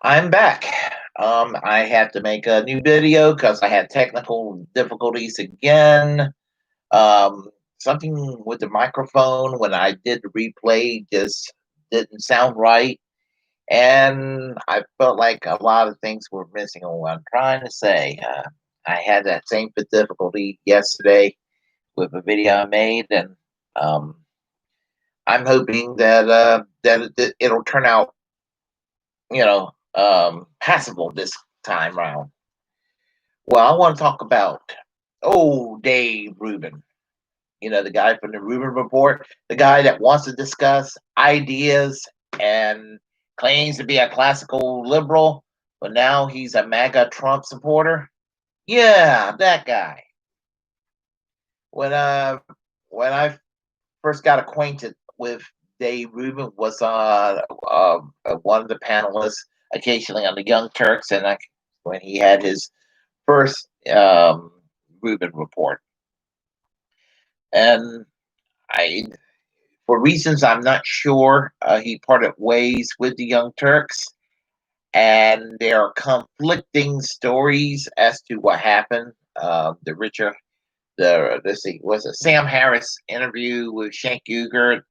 I'm back. I had to make a new video because I had technical difficulties again. Um, Something with the microphone when I did the replay just didn't sound right. And I felt like a lot of things were missing on what I'm trying to say. I had that same difficulty yesterday with a video I made, and um, I'm hoping it'll turn out, passable this time round. Well, I want to talk about Dave Rubin. The guy from the Rubin Report, the guy that wants to discuss ideas and claims to be a classical liberal, but now he's a MAGA Trump supporter. Yeah, that guy. When uh when I first got acquainted with Dave Rubin was one of the panelists occasionally on the Young Turks, and when he had his first Rubin Report. And I, for reasons I'm not sure, he parted ways with the Young Turks, and there are conflicting stories as to what happened. Let's see, was a Sam Harris interview with Cenk Uygur.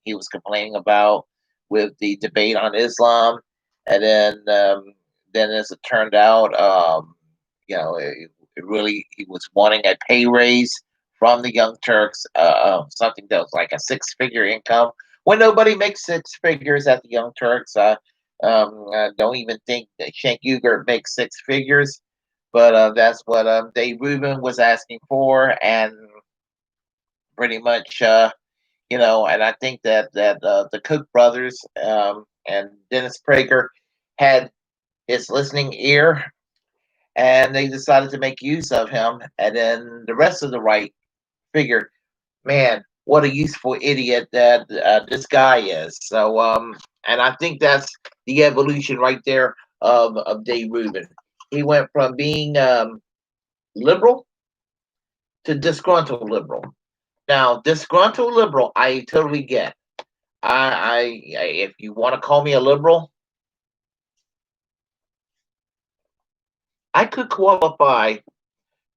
He was complaining about with the debate on Islam, and then as it turned out, it really he was wanting a pay raise from the Young Turks, something that was like a six-figure income. When nobody makes six figures at the Young Turks, I don't even think that Cenk Uygur makes six figures, but that's what Dave Rubin was asking for, and pretty much, and I think that the Koch brothers and Dennis Prager had his listening ear, and they decided to make use of him, and then the rest of the right figured, man, what a useful idiot that this guy is. So, and I think that's the evolution right there of Dave Rubin. He went from being liberal to disgruntled liberal. Now, disgruntled liberal, I totally get. If you want to call me a liberal, I could qualify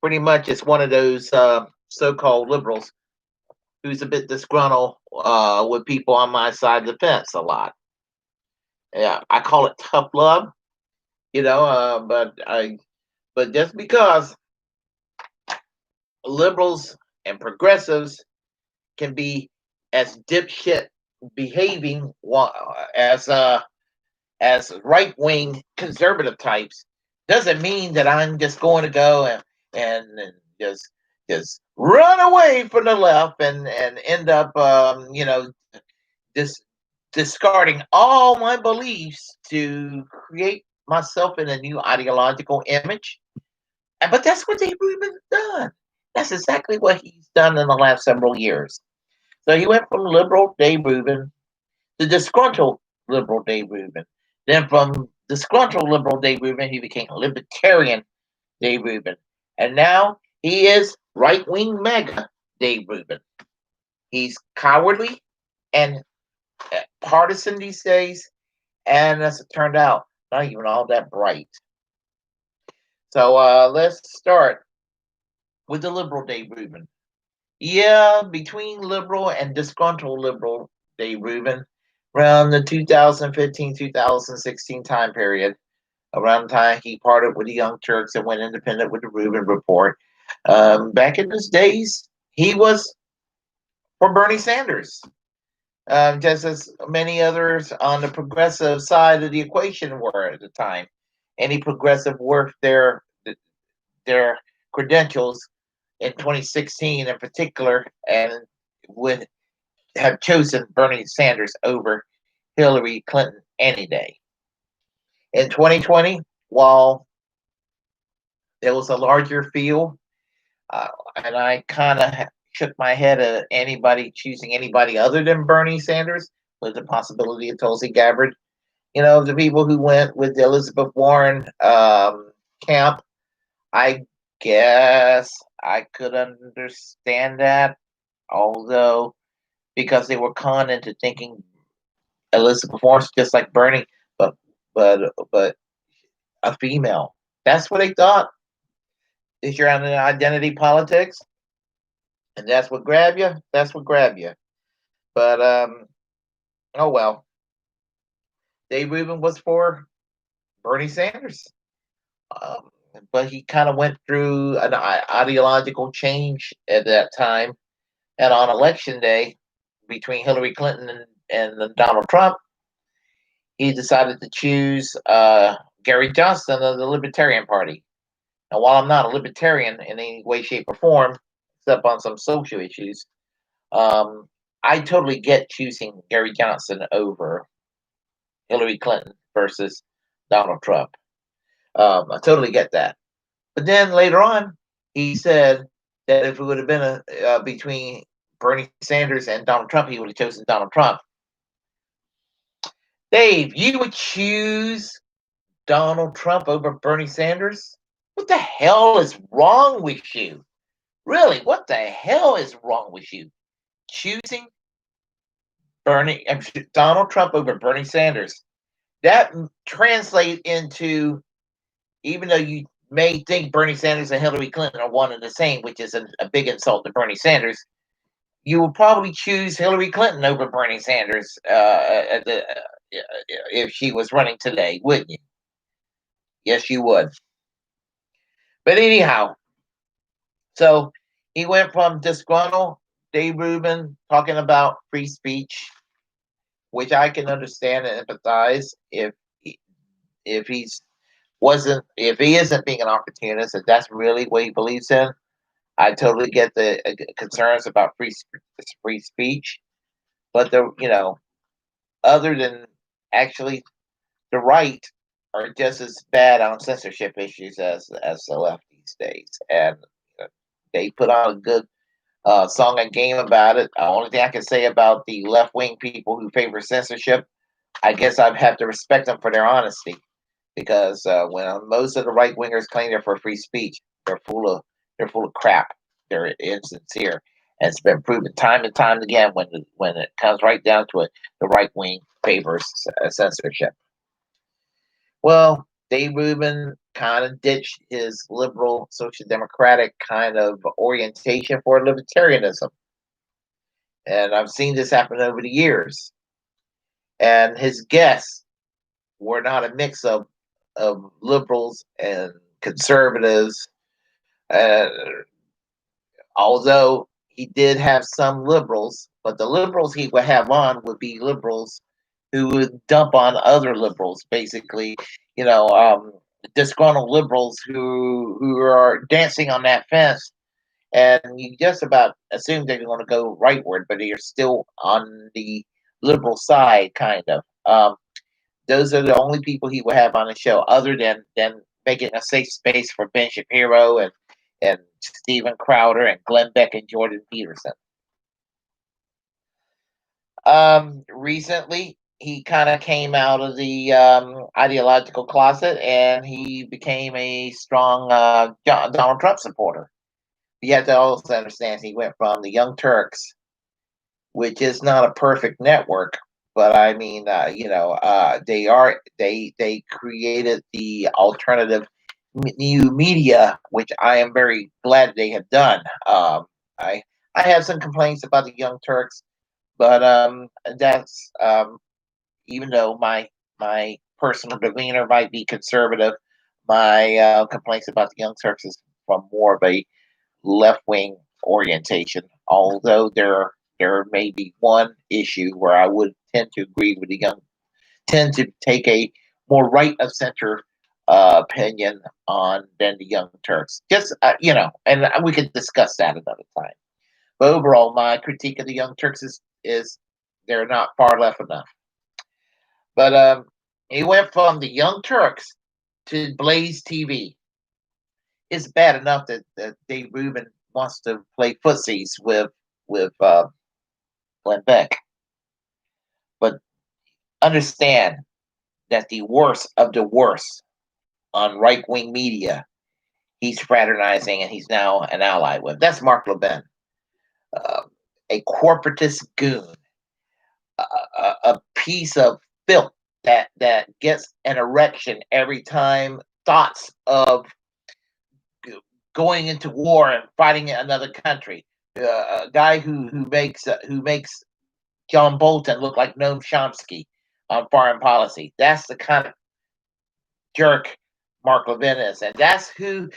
pretty much as one of those so-called liberals who's a bit disgruntled with people on my side of the fence a lot. Yeah, I call it tough love, but just because liberals and progressives can be as dipshit behaving as right wing conservative types doesn't mean that I'm just going to go and just run away from the left and end up dis- discarding all my beliefs to create myself in a new ideological image. But that's what Dave Rubin's done. That's exactly what he's done in the last several years. So he went from liberal Dave Rubin to disgruntled liberal Dave Rubin. Then from disgruntled liberal Dave Rubin, he became libertarian Dave Rubin. And now he is right wing MAGA Dave Rubin. He's cowardly and partisan these days, and as it turned out, not even all that bright. So let's start with the liberal Dave Rubin. Yeah, between liberal and disgruntled liberal Dave Rubin, around the 2015-2016 time period, around the time he parted with the Young Turks and went independent with the Rubin Report. Back in those days, he was for Bernie Sanders, just as many others on the progressive side of the equation were at the time. Any progressive worth their credentials in 2016 in particular, and would have chosen Bernie Sanders over Hillary Clinton any day. In 2020, while there was a larger field, uh, and I kind of shook my head at anybody choosing anybody other than Bernie Sanders, with the possibility of Tulsi Gabbard. The people who went with the Elizabeth Warren camp, I guess I could understand that, although because they were conned into thinking Elizabeth Warren's just like Bernie, but but a female. That's what they thought. Is you're on an identity politics, and that's what grab you. That's what grab you. But oh well. Dave Rubin was for Bernie Sanders, um, but he kind of went through an ideological change at that time. And on election day, between Hillary Clinton and Donald Trump, he decided to choose Gary Johnson of the Libertarian Party. Now, while I'm not a libertarian in any way, shape, or form, except on some social issues, I totally get choosing Gary Johnson over Hillary Clinton versus Donald Trump. I totally get that. But then later on, he said that if it would have been between Bernie Sanders and Donald Trump, he would have chosen Donald Trump. Dave, you would choose Donald Trump over Bernie Sanders? What the hell is wrong with you? Really, what the hell is wrong with you? Choosing Donald Trump over Bernie Sanders. That translates into, even though you may think Bernie Sanders and Hillary Clinton are one and the same, which is a big insult to Bernie Sanders, you will probably choose Hillary Clinton over Bernie Sanders if she was running today, wouldn't you? Yes, you would. But anyhow, so he went from disgruntled Dave Rubin talking about free speech, which I can understand and empathize if he's wasn't if he isn't being an opportunist, if that's really what he believes in. I totally get the concerns about free speech, but other than actually the right are just as bad on censorship issues as the left these days, and they put on a good song and game about it. The only thing I can say about the left wing people who favor censorship, I guess I'd have to respect them for their honesty, because when most of the right wingers claim they're for free speech, they're full of crap. They're insincere, and it's been proven time and time again when it comes right down to it, the right wing favors censorship. Well, Dave Rubin kind of ditched his liberal, social democratic kind of orientation for libertarianism, and I've seen this happen over the years. And his guests were not a mix of liberals and conservatives, uh, although he did have some liberals, but the liberals he would have on would be liberals who would dump on other liberals, basically, you know, um, disgruntled liberals who are dancing on that fence, and you just about assume they're going to go rightward, but they're still on the liberal side, kind of. Those are the only people he would have on the show, other than making a safe space for Ben Shapiro and Steven Crowder and Glenn Beck and Jordan Peterson. Recently, he kind of came out of the ideological closet, and he became a strong Donald Trump supporter. You have to also understand he went from the Young Turks, which is not a perfect network, but I mean, they created the alternative new media, which I am very glad they have done. I I have some complaints about the Young Turks, but that's even though my personal demeanor might be conservative, my complaints about the Young Turks is from more of a left wing orientation. Although there may be one issue where I would tend to agree with the Young, tend to take a more right of center opinion on than the Young Turks. Just and we could discuss that another time. But overall, my critique of the Young Turks is they're not far left enough. But he went from the Young Turks to Blaze TV. It's bad enough that Dave Rubin wants to play footsies with Glenn Beck, but understand that the worst of the worst on right wing media, he's fraternizing and he's now an ally with. That's Mark Levin, uh, a corporatist goon, a piece of filth that gets an erection every time thoughts of going into war and fighting another country. A guy who makes John Bolton look like Noam Chomsky on foreign policy. That's the kind of jerk Mark Levin is, and that's who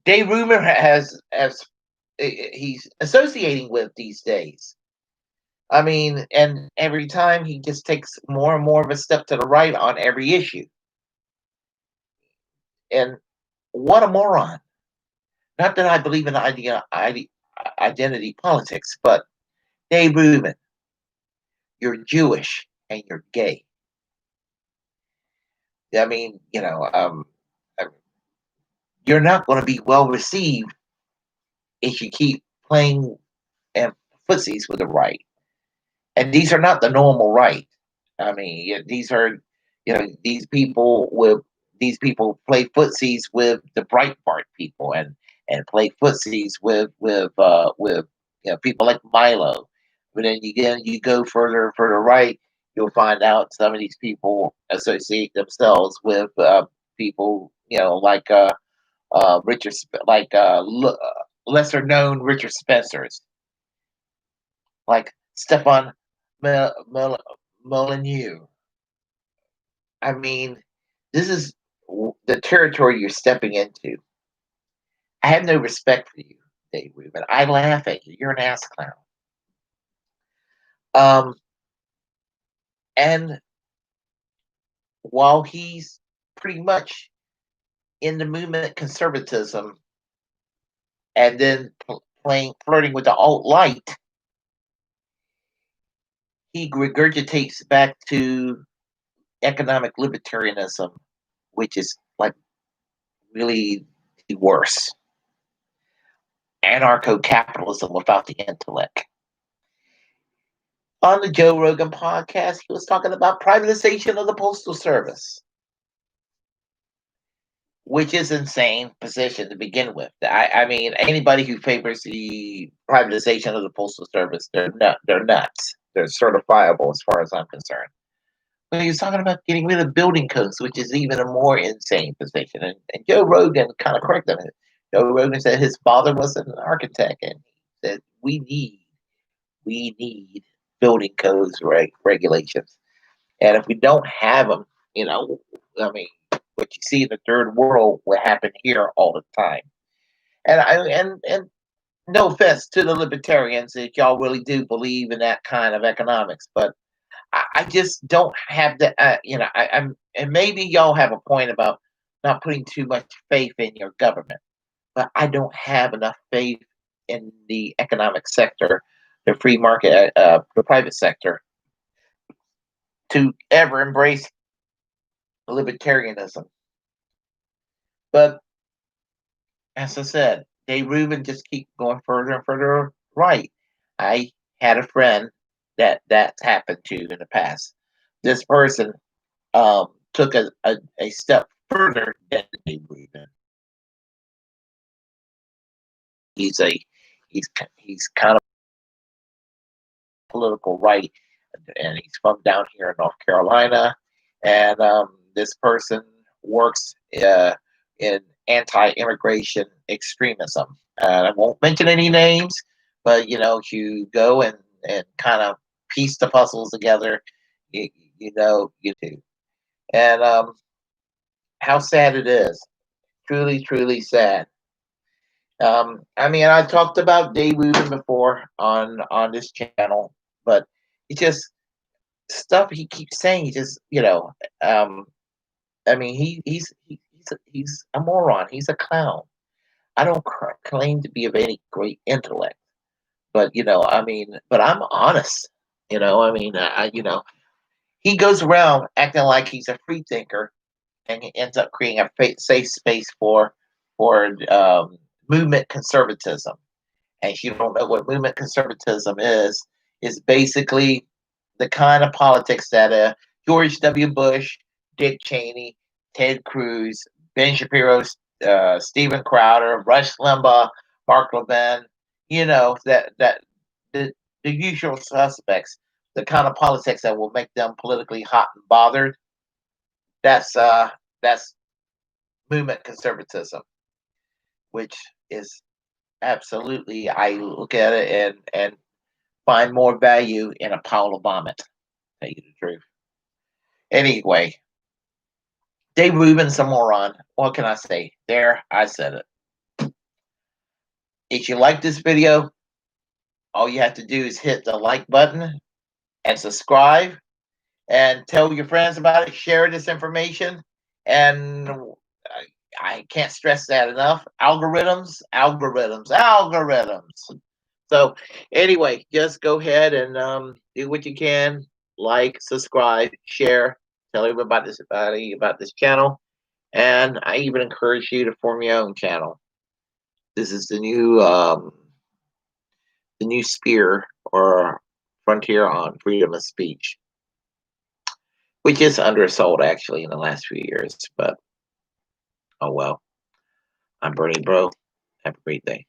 Dave Rubin has he's associating with these days. I mean, and every time he just takes more and more of a step to the right on every issue. And what a moron! Not that I believe in identity politics, but Dave Rubin, you're Jewish and you're gay. I mean, you're not going to be well received if you keep playing and footsies with the right. And these are not the normal right. I mean, these are, these people play footsies with the Breitbart people and play footsies with people like Milo. But then you go further right, you'll find out some of these people associate themselves with people like Richard, like lesser known Richard Spencers, like Stefan Molyneux. I mean, this is the territory you're stepping into. I have no respect for you, Dave Rubin. I laugh at you. You're an ass clown. Um, and while he's pretty much in the movement conservatism and then flirting with the alt light, he regurgitates back to economic libertarianism, which is like really the worst. Anarcho capitalism without the intellect. On the Joe Rogan podcast, he was talking about privatization of the Postal Service, which is insane position to begin with. I mean, anybody who favors the privatization of the Postal Service, they're nuts. They're certifiable as far as I'm concerned. But he was talking about getting rid of building codes, which is even a more insane position. And Joe Rogan kind of corrected it. Joe Rogan said his father was an architect, and he said we need building codes regulations. And if we don't have them, I mean, what you see in the third world will happen here all the time. And no offense to the libertarians that y'all really do believe in that kind of economics, but I just don't have the, and maybe y'all have a point about not putting too much faith in your government, but I don't have enough faith in the economic sector, the free market, the private sector, to ever embrace libertarianism. But as I said, Dave Rubin just keep going further and further right. I had a friend that's happened to in the past. This person took a step further than Dave Rubin. He's a he's kind of political right, and he's from down here in North Carolina. And this person works in anti-immigration extremism. I won't mention any names, but you go and kind of piece the puzzles together. You do. And how sad it is, truly, truly sad. I mean, I talked about Dave Rubin before on this channel, but it's just stuff he keeps saying. He just, um, I mean, he's a moron. He's a clown. I don't claim to be of any great intellect, but I mean, but I'm honest. I mean, he goes around acting like he's a free thinker, and he ends up creating a safe space for movement conservatism. And if you don't know what movement conservatism is basically the kind of politics that George W. Bush, Dick Cheney, Ted Cruz, Ben Shapiro, Steven Crowder, Rush Limbaugh, Mark Levin, that the usual suspects, the kind of politics that will make them politically hot and bothered. That's movement conservatism, which is absolutely, I look at it and find more value in a pile of vomit. Tell you the truth. Anyway, Dave Rubin's a moron. What can I say? There, I said it. If you like this video, all you have to do is hit the like button and subscribe and tell your friends about it. Share this information. And I can't stress that enough. Algorithms, algorithms, algorithms. So anyway, just go ahead and do what you can. Like, subscribe, share, tell everybody about this channel. And I even encourage you to form your own channel. This is the new spear or frontier on freedom of speech, which is under assault actually in the last few years. But oh well. I'm Bernie Bro. Have a great day.